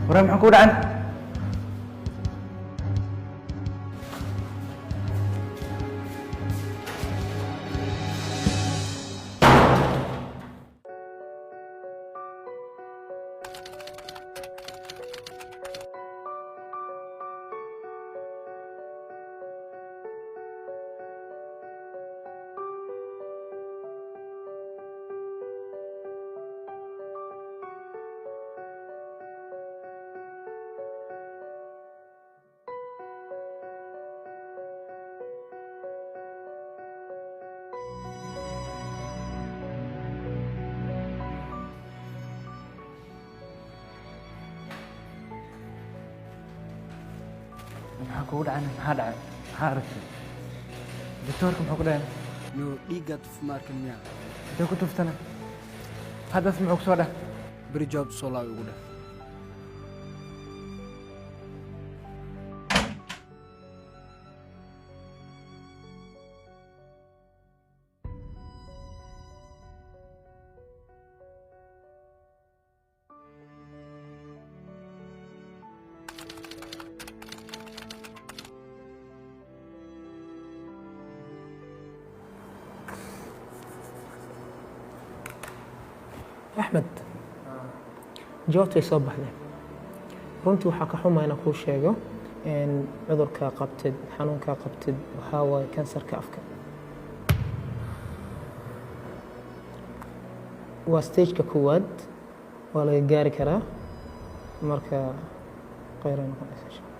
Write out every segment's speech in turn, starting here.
ورا محكود عنه محكود عنه هذا عارف دكتوركم محكود عنه نو ديقات في مارك المياه لو كنت فتنا هذا اسمعك سودا بريجوب صلاة يقوله أحمد جوابتay soo baxday runtii waxaa ka xumaa inaan kuu sheego in cudurka qabtid xanuunka qabtid waxaa waaye kansarka afka waa stageka koowaad waa laga gaari karaa marka khayr ay noqonaysa insha Allah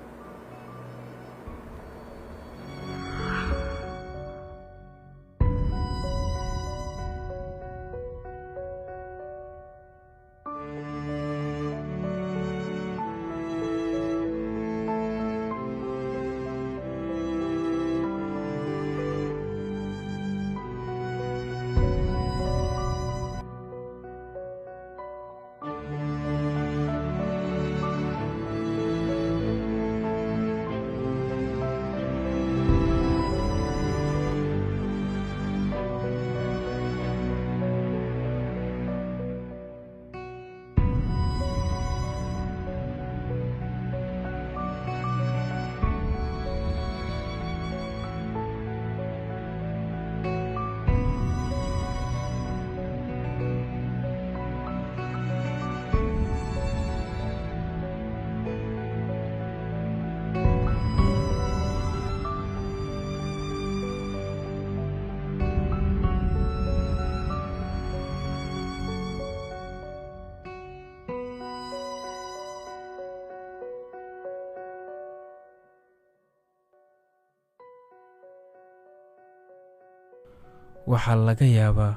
waxaa laga yaabaa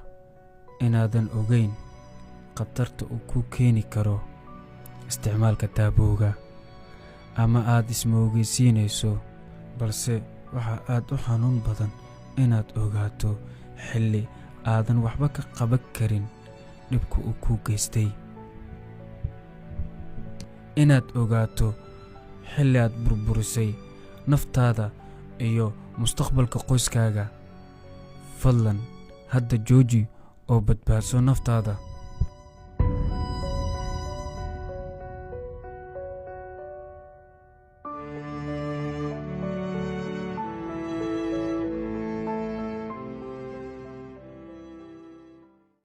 inaadan ogeyn khatarta uu ku keeni karo isticmaalka taabowga ama aad ismoogeysiinayso balse waxa aad u xanuun badan inaad ogaato xilli aadan waxba ka qaban karin dhibka uu ku geystay inaad ogaato xilli aad burburisay naftaada iyo mustaqbalka qoyskaaga fadlan hadda jooji oo badbaadso naftaada